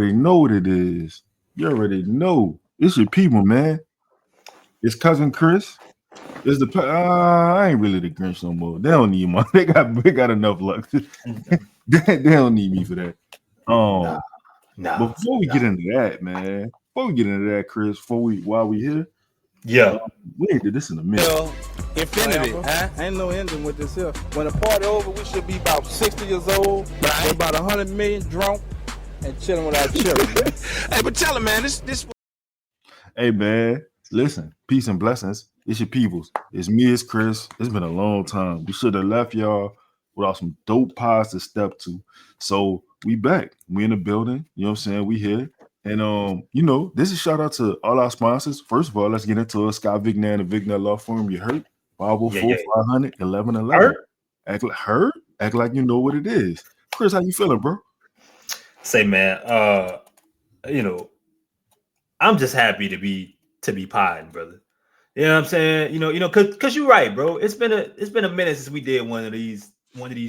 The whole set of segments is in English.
already know what it is. You already know. It's your people, man. It's cousin Chris. It's the I ain't really the Grinch no more. They don't need my. They got enough luck. They don't need me for that. Before we get into that, man. Before we get into that, Chris. While we here. Yeah. We ain't did this in a minute. Well, infinity, huh? Ain't no ending with this here. When the party over, we should be about 60 years old, right. About 100 million drunk, and chilling with our children. Hey, but tell him, man, this. Hey, man, listen, peace and blessings. It's your peoples. It's me, it's Chris. It's been a long time. We should have left y'all without some dope pies to step to. So we back. We in the building. You know what I'm saying? We here. And, this is shout out to all our sponsors. First of all, let's get into it. Scott Vigna and the Vigna Law Firm. You heard? 504-500-1111. Act like you know what it is. Chris, how you feeling, bro? Say, man, I'm just happy to be potting, brother. You know what I'm saying? Cause you're right, bro. It's been a minute since we did one of these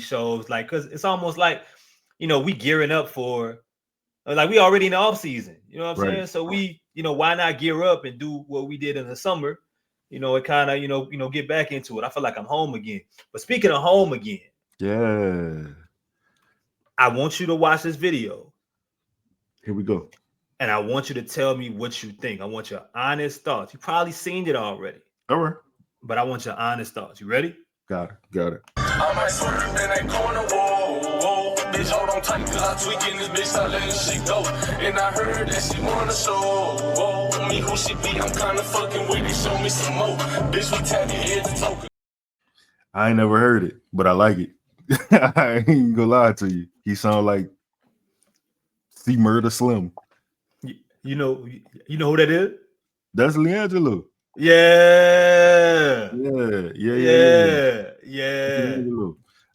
shows, like, cause it's almost like, we gearing up for. Like we already in the off season, you know what I'm saying? So we, why not gear up and do what we did in the summer? It kind of, get back into it. I feel like I'm home again. But speaking of home again, yeah, I want you to watch this video. Here we go. And I want you to tell me what you think. I want your honest thoughts. You probably seen it already. All right. But I want your honest thoughts. You ready? Got it. I might swerve in that corner, whoa. Bitch, hold on tight, cause I tweaking this bitch, start letting shit go. And I heard that she wanna show me who she be. I'm kinda fucking with it, show me some more. Bitch, we tap your head to token. I ain't never heard it, but I like it. I ain't gonna lie to you. He sound like C Murder Slim. You know who that is? That's Leangelo. Yeah.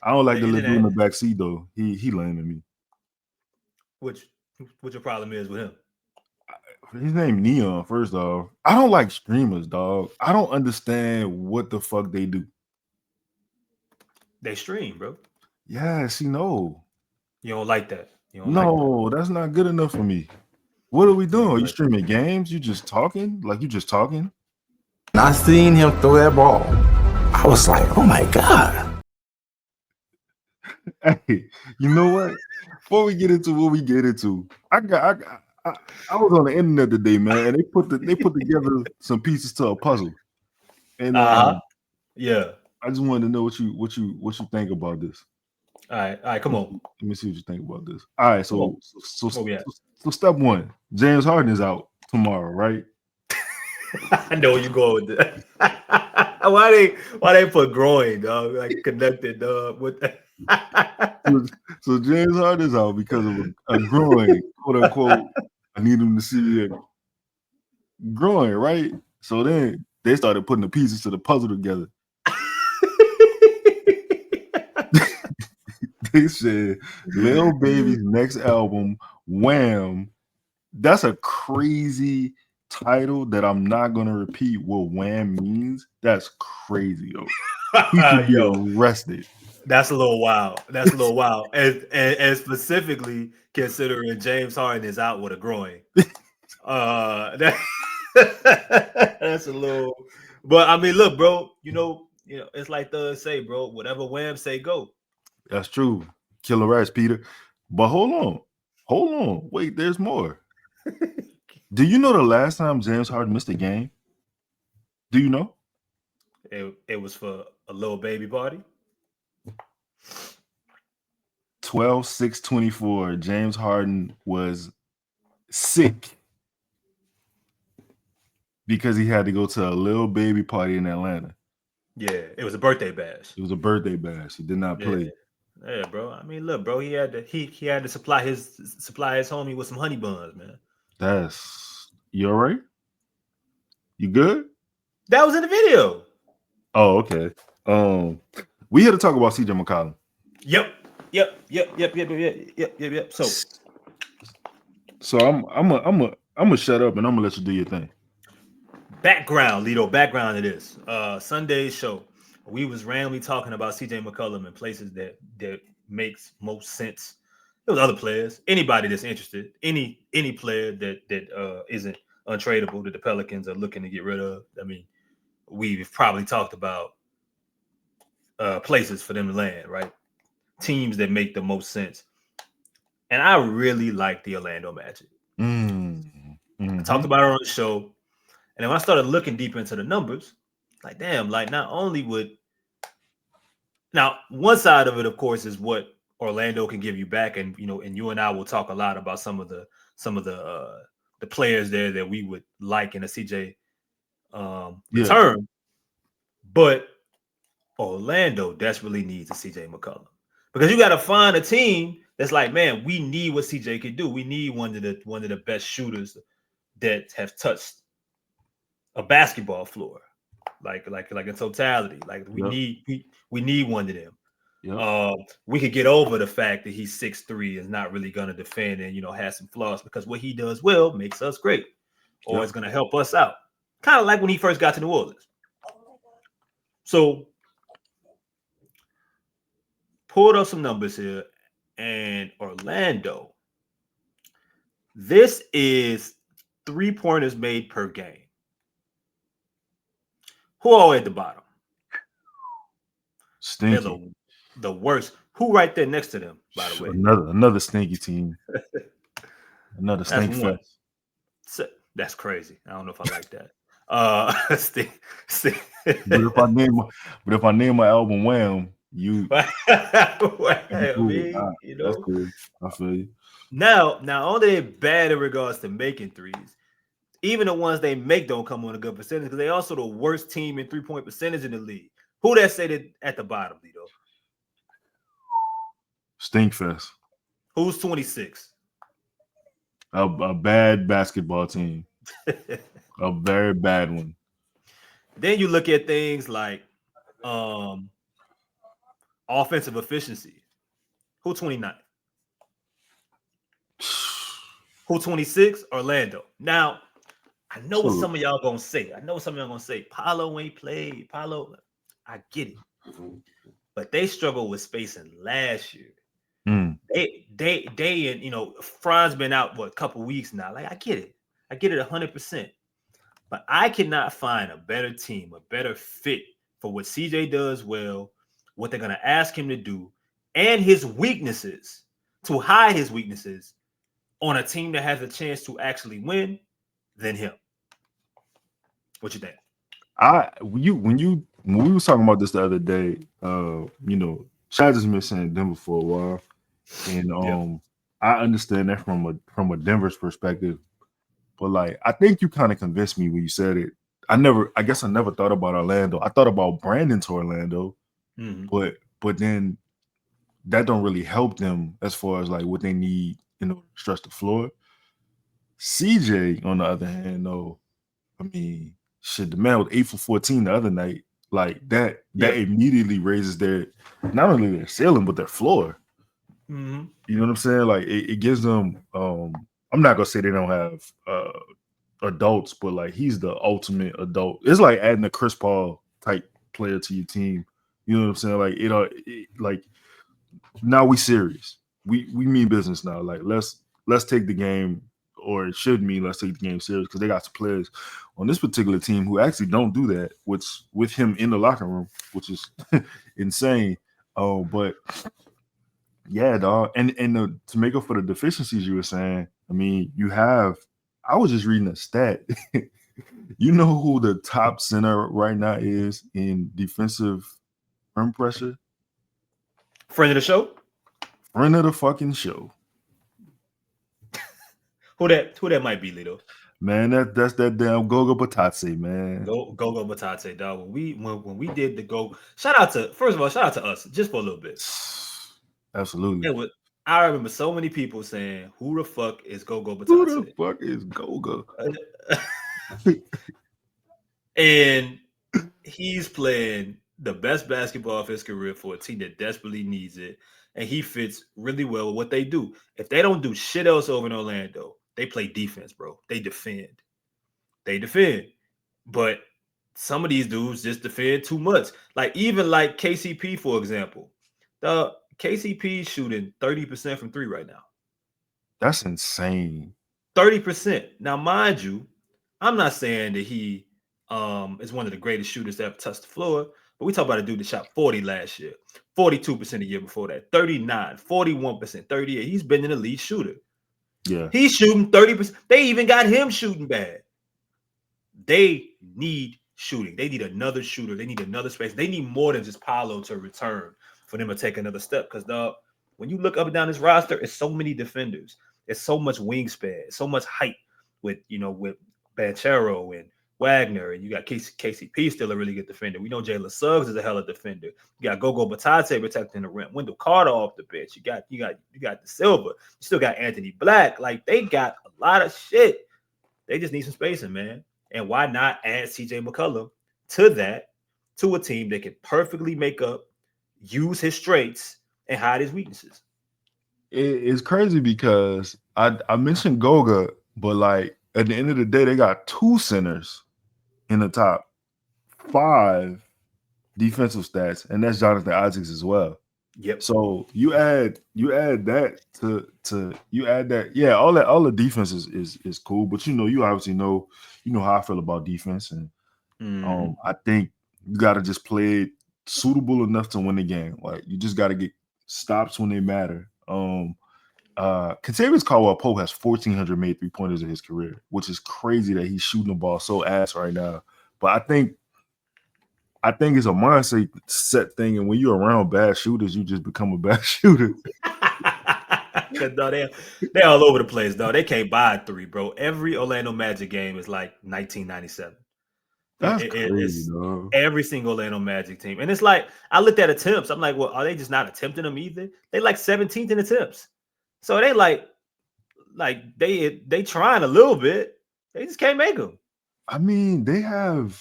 I don't like the little dude in the back seat though. He lame to me. What your problem is with him? His name Neon. First off, I don't like streamers, dog. I don't understand what the fuck they do. They stream, bro. Yes, no. You don't like that. No, that's not good enough for me. What are we doing? Are you streaming games? You just talking? Like you just talking? And I seen him throw that ball. I was like, oh my God. Hey, you know what? Before we get into what we get into, I was on the internet today, man, and they put together some pieces to a puzzle. And yeah. I just wanted to know what you think about this. All right, come on. Let me see what you think about this. All right, so step one, James Harden is out tomorrow, right? I know you go with that. Why they put groin, dog? Like connected, dog. With so James Harden is out because of a groin, quote unquote. I need him to see it groin, right? So then they started putting the pieces to the puzzle together. They said Lil Baby's next album, Wham. That's a crazy title that I'm not gonna repeat what Wham means. That's crazy, yo. He could be arrested. That's a little wild. And specifically considering James Harden is out with a groin. That's a little. But I mean, look, bro. It's like the say, bro. Whatever Wham say, go. That's true. Killer Rats, Peter. But hold on. Wait, there's more. Do you know the last time James Harden missed a game? Do you know? It was for a little baby party. 12/6/24. James Harden was sick because he had to go to a little baby party in Atlanta. Yeah, it was a birthday bash. It was a birthday bash. He did not play. Yeah, bro. I mean, look, bro. He had to supply his homie with some honey buns, man. You all right? You good? That was in the video. Oh, okay. We here to talk about CJ McCollum. Yep. So I'm gonna shut up and I'm gonna let you do your thing. Background, Lito. Background to this. Sunday's show. We was randomly talking about CJ McCollum in places that makes most sense There was other players. Anybody that's interested, any player that isn't untradeable that the Pelicans are looking to get rid of. I mean, we've probably talked about places for them to land, right? Teams that make the most sense. And I really like the Orlando Magic. Mm-hmm. I talked about it on the show. And then when I started looking deeper into the numbers, like, damn, like not only would now one side of it, of course, is what Orlando can give you back. And and you and I will talk a lot about some of the players there that we would like in a CJ return. But Orlando desperately needs a CJ McCollum. Because you got to find a team that's like, man, we need what CJ could do. We need one of the best shooters that have touched a basketball floor, like in totality. Like we need one of them. Yep. We could get over the fact that he's 6'3" is not really going to defend and has some flaws, because what he does well makes us great, or it's going to help us out. Kind of like when he first got to New Orleans. So pulled up some numbers here, and Orlando, this is 3-pointers made per game. Who are at the bottom? Stinky. They're the worst. Who right there next to them, by the way? Another stinky team. Another stink fest. That's crazy. I don't know if I like that. But if I name my album Wham, you that's cool. I feel you. Now only they're bad in regards to making threes. Even the ones they make don't come on a good percentage, because they're also the worst team in 3-point percentage in the league. Who that say that at the bottom, Lito? Stinkfest. Who's 26? A bad basketball team. A very bad one. Then you look at things like offensive efficiency. Who 29? Who 26? Orlando. Now, I know what some of y'all gonna say. Paolo ain't played. Paolo, I get it. But they struggled with spacing last year. They and Fran's been out a couple weeks now. Like, I get it 100%. But I cannot find a better team, a better fit for what CJ does well, what they're gonna ask him to do, and his weaknesses, to hide his weaknesses on a team that has a chance to actually win than him. What you think? When we was talking about this the other day, Chad has been saying Denver for a while, and I understand that from a Denver's perspective, but like I think you kind of convinced me when you said it. I guess I never thought about Orlando. I thought about Brandon to Orlando, but then that don't really help them as far as like what they need, to stretch the floor. CJ, on the other hand, though, I mean, shit, the man was 8 for 14 the other night. Like that immediately raises their not only their ceiling but their floor. Mm-hmm. You know what I'm saying? Like it gives them. I'm not gonna say they don't have adults, but like he's the ultimate adult. It's like adding a Chris Paul type player to your team. You know what I'm saying? Like like now we serious. We mean business now. Like let's take the game, or it should mean let's take the game serious, because they got some players on this particular team who actually don't do that, which with him in the locker room, which is insane. But yeah, dog. And to make up for the deficiencies you were saying, I mean, I was just reading a stat. You know who the top center right now is in defensive rim pressure? Friend of the show? Friend of the fucking show. Who that might be, Lito? Man, that's that damn Goga Bitazde, man. Goga Bitazde, dog. When we did the Goga, shout out to us just for a little bit. Absolutely. I remember so many people saying, "Who the fuck is Goga Bitazde? Who the fuck is Goga?" And he's playing the best basketball of his career for a team that desperately needs it, and he fits really well with what they do. If they don't do shit else over in Orlando, they play defense, bro. They defend. But some of these dudes just defend too much. Like even like KCP, for example. KCP shooting 30% from 3 right now. That's insane. 30%. Now, mind you, I'm not saying that he is one of the greatest shooters to ever touch the floor, but we talk about a dude that shot 40 last year, 42% the year before that, 39, 41%, 38. He's been an elite shooter. Yeah. He's shooting 30%. They even got him shooting bad. They need shooting. They need another shooter. They need another space. They need more than just Paolo to return for them to take another step. Because when you look up and down this roster, it's so many defenders. It's so much wingspan. It's so much height with Banchero and Wagner, and you got KCP still a really good defender. We know Jalen Suggs is a hell of a defender. You got Goga Bitazde protecting the rim. Wendell Carter off the bench. You got the Silva. You still got Anthony Black. Like, they got a lot of shit. They just need some spacing, man. And why not add CJ McCollum to a team that can perfectly make up, use his strengths, and hide his weaknesses? It's crazy because I mentioned Goga, but like at the end of the day, they got 2 centers in the top 5 defensive stats, and that's Jonathan Isaacs as well. Yep. So you add that to you add that, yeah, all the defense is cool, but you obviously know how I feel about defense, and I think you got to just play it suitable enough to win the game. Like, you just got to get stops when they matter. Kentavious Caldwell-Pope has 1,400 made 3-pointers in his career, which is crazy that he's shooting the ball so ass right now. But I think it's a mindset set thing, and when you're around bad shooters, you just become a bad shooter. No, they're all over the place, though. They can't buy a 3, bro. Every Orlando Magic game is like 1997. That's crazy, dog. Every single Orlando Magic team. And it's like, I looked at attempts. I'm like, well, are they just not attempting them either? They like 17th in attempts. So they like they trying a little bit. They just can't make them. I mean, they have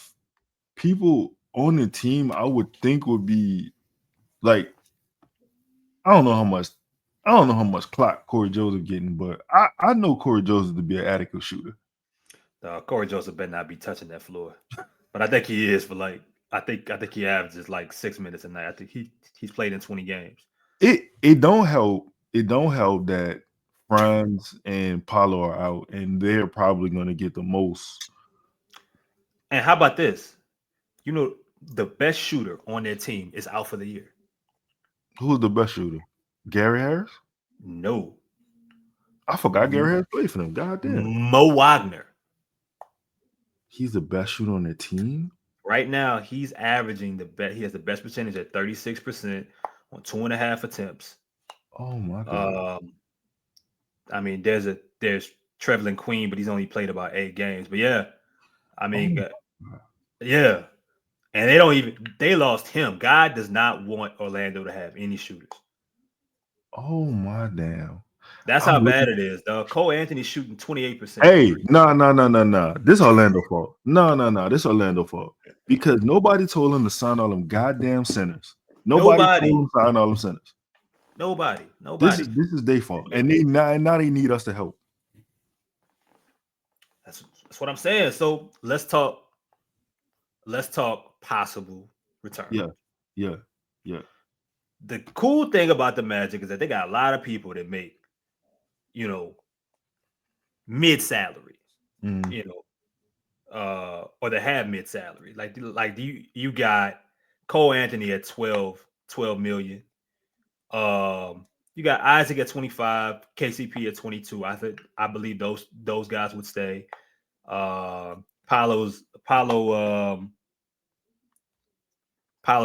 people on the team I would think would be like, I don't know how much clock Corey Joseph getting, but I know Corey Joseph to be an adequate shooter. Corey Joseph better not be touching that floor, but I think he is for like I think he averages like 6 minutes a night. I think he's played in 20 games. It don't help. It don't help that Franz and Paolo are out, and they're probably going to get the most. And how about this? The best shooter on their team is out for the year. Who's the best shooter? Gary Harris? No. I forgot Gary Harris played for them. God damn. Mo Wagner. He's the best shooter on their team? Right now, he's averaging he has the best percentage at 36% on 2.5 attempts. Oh my God. I mean, there's Trevelyan Queen, but he's only played about 8 games. But yeah, I mean, yeah. And they lost him. God does not want Orlando to have any shooters. Oh my damn. That's how bad it is, though. Cole Anthony's shooting 28%. Hey, no. This Orlando fault. No. This Orlando fault. Because nobody told him to sign all them goddamn centers. Nobody told him to sign all them centers. Nobody. This is their fault. And now they need us to help. That's what I'm saying. So let's talk possible return. Yeah. The cool thing about the Magic is that they got a lot of people that make, mid-salary, or they have mid-salary. Like you got Cole Anthony at 12 million. You got Isaac at 25, KCP at 22. I believe those guys would stay. Paolo's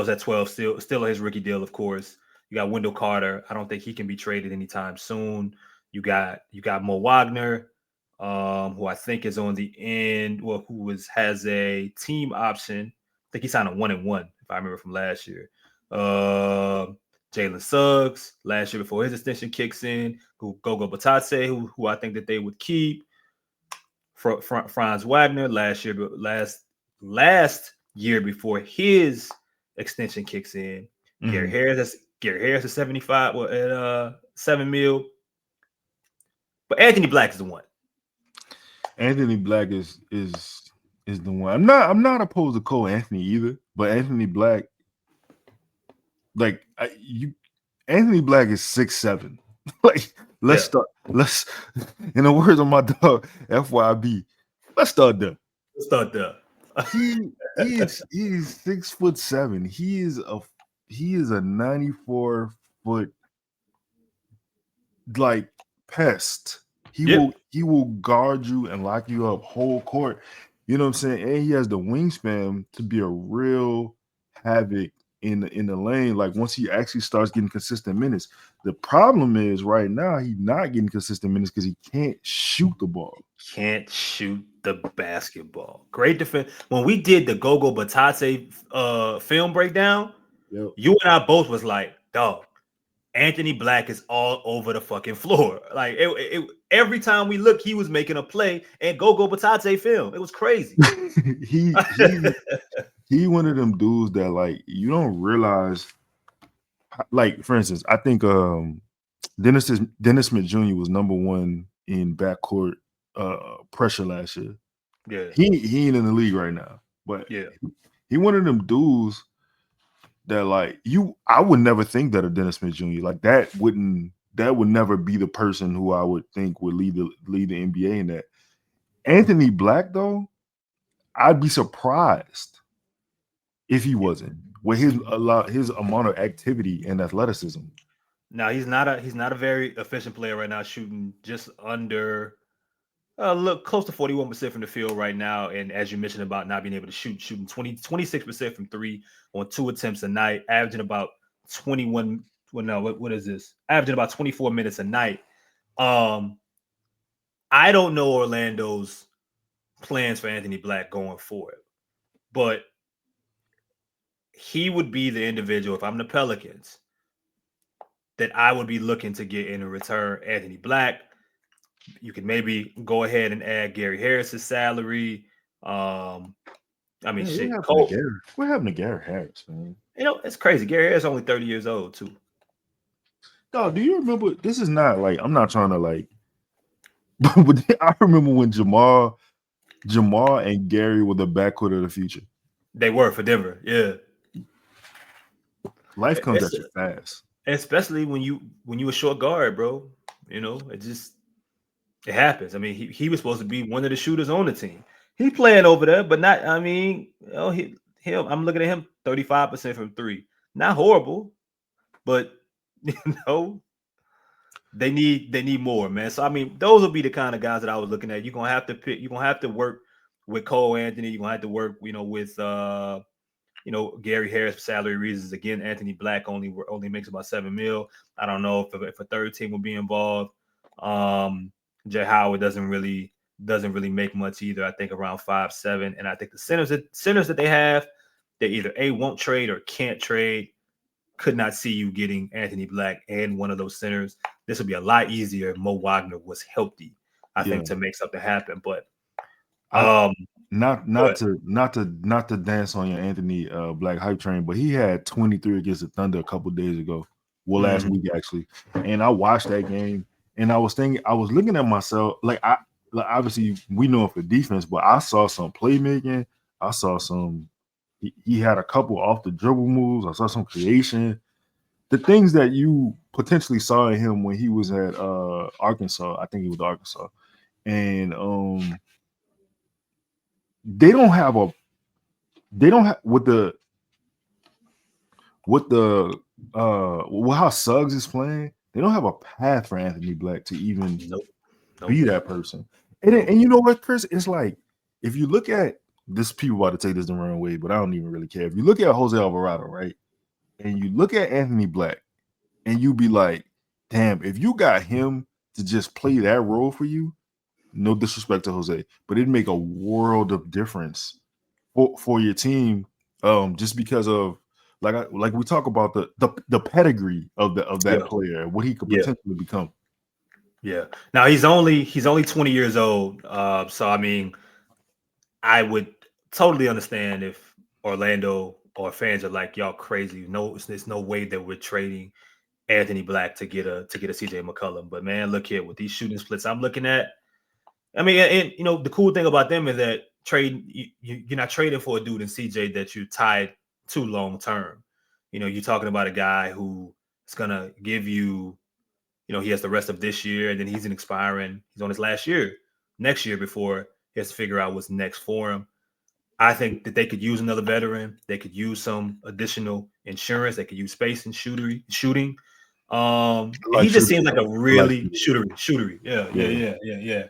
at 12, still on his rookie deal, of course. You got Wendell Carter. I don't think he can be traded anytime soon. You got Mo Wagner, who I think is on the end, has a team option. I think he signed a 1-1, if I remember from last year. Jalen Suggs, last year before his extension kicks in. Goga Bitazde, who I think that they would keep. Franz Wagner, last year before his extension kicks in. Mm-hmm. Gary Harris is 75 at $7 million. But Anthony Black is the one. Anthony Black is the one. I'm not opposed to Cole Anthony either, but Anthony Black, like Anthony Black is 6'7". Like, let's Yeah. start. Let's, in the words of my dog FYB, let's start there. Let's start there. He is 6'7". He is a 94-foot like pest. He will guard you and lock you up whole court. You know what I'm saying? And he has the wingspan to be a real havoc in the lane. Like once he actually starts getting consistent minutes. The problem is right now he's not getting consistent minutes because he can't shoot the ball. Can't shoot the basketball. Great defense. When we did the Goga Bitazde film breakdown, you and I both was like, dog, Anthony Black is all over the fucking floor. Like every time we look, he was making a play and Goga Bitazde film. It was crazy. he one of them dudes that like you don't realize. Like for instance, I think Dennis Smith Jr. was number 1 in backcourt pressure last year. Yeah, he ain't in the league right now, but yeah, he one of them dudes that like I would never think that a Dennis Smith Jr. like that would never be the person who I would think would lead the NBA in that. Anthony Black though, I'd be surprised if he wasn't with his amount of activity and athleticism. Now he's not a very efficient player right now, shooting just under look close to 41% from the field right now. And as you mentioned about not being able to shooting 26% from 3 on 2 attempts a night, averaging about 21. Well, no, what is this? Averaging about 24 minutes a night. I don't know Orlando's plans for Anthony Black going forward, but he would be the individual if I'm the Pelicans that I would be looking to get in return. Anthony Black. You could maybe go ahead and add Gary Harris's salary. I mean, shit. What happened to Gary Harris, man? You know, it's crazy. Gary Harris is only 30 years old, too. Dog, do you remember? This is not like I'm not trying to like, but I remember when Jamal and Gary were the backcourt of the future. They were for Denver, yeah. Life comes at you fast, especially when you a short guard, bro. You know, it happens. I mean, he was supposed to be one of the shooters on the team. He playing over there, but not. I mean, I'm looking at him 35% from 3. Not horrible, but they need more, man. So I mean, those will be the kind of guys that I was looking at. You're gonna have to pick. You're gonna have to work with Cole Anthony. You're gonna have to work, with Gary Harris for salary reasons. Again, Anthony Black only makes about $7 million. I don't know if a third team will be involved. Jay Howard doesn't really make much either. I think around 5-7, and I think the centers that they have, they either won't trade or can't trade. Could not see you getting Anthony Black and one of those centers. This would be a lot easier if Mo Wagner was healthy, I think, to make something happen. But not to dance on your Anthony Black hype train, but he had 23 against the Thunder a couple days ago. Well, last week actually, and I watched that game, and I was looking at myself like obviously we know him for defense, but I saw some playmaking. I saw some. He had a couple off the dribble moves. I saw some creation. The things that you potentially saw in him when he was at Arkansas. I think he was Arkansas, and they don't have with how Suggs is playing. They don't have a path for Anthony Black to even be that person. And you know what, Chris? It's like if you look at this, people about to take this the wrong way, but I don't even really care. If you look at Jose Alvarado, right, and you look at Anthony Black, and you be like, damn, if you got him to just play that role for you, no disrespect to Jose, but it'd make a world of difference for your team, just because of like we talk about the pedigree of that player, what he could potentially become. Yeah. Now he's only 20 years old. So I mean, I would totally understand if Orlando or fans are like, y'all crazy. No, there's no way that we're trading Anthony Black to get a CJ McCollum. But man, look here with these shooting splits I'm looking at. I mean, and the cool thing about them is that you're not trading for a dude in CJ that you tied to long term. You're talking about a guy who It's gonna give you, he has the rest of this year, and then he's on his last year next year before he has to figure out what's next for him. I think that they could use another veteran. They could use some additional insurance. They could use space and shooting. He just seems like a really shootery. Yeah.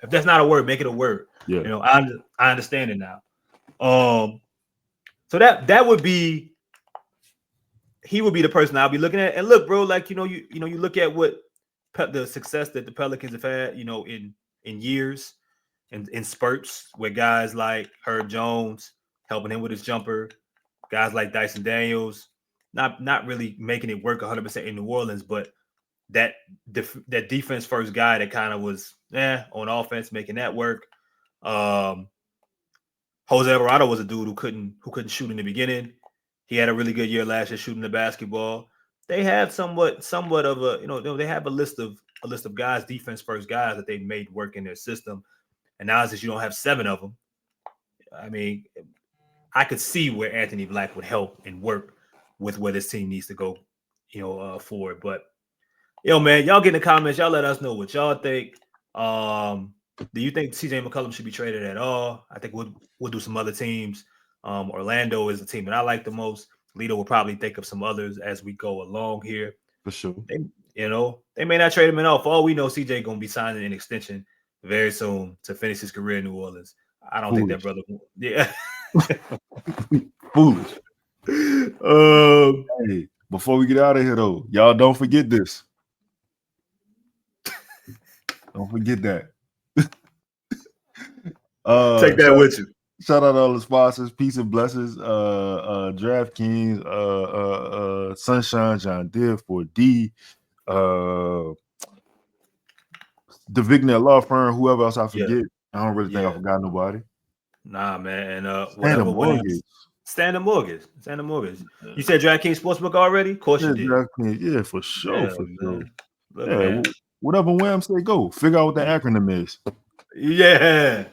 If that's not a word, make it a word. Yeah. I understand it now. So that would be, he would be the person I'll be looking at. And look, bro, like you look at what the success that the Pelicans have had, in years and in spurts with guys like Herb Jones helping him with his jumper, guys like Dyson Daniels, not really making it work 100% in New Orleans, but that defense first guy that kind of was on offense making that work. Jose Alvarado was a dude who couldn't shoot in the beginning. He had a really good year last year shooting the basketball. They have somewhat of a, they have a list of guys, defense first guys that they made work in their system. And now since you don't have 7 of them, I mean, I could see where Anthony Black would help and work with where this team needs to go, forward. But man, y'all get in the comments. Y'all let us know what y'all think. Do you think CJ McCollum should be traded at all? I think we'll do some other teams. Orlando is the team that I like the most. Lito will probably think of some others as we go along here. For sure. They may not trade him at all. For all we know, CJ going to be signing an extension very soon to finish his career in New Orleans. I don't think that brother. Yeah. Foolish. Hey, before we get out of here, though, y'all don't forget this. Don't forget that. Take that with you. Shout out to all the sponsors. Peace and blessings. DraftKings, Sunshine, John Deere, 4D, the Vignet Law Firm, whoever else I forget. I don't really think I forgot nobody. Nah, man. And Standard Mortgage. You said DraftKings Sportsbook already? Of course you did. DraftKings, for sure. Look, man. Whatever Wham say, go. Figure out what the acronym is. Yeah.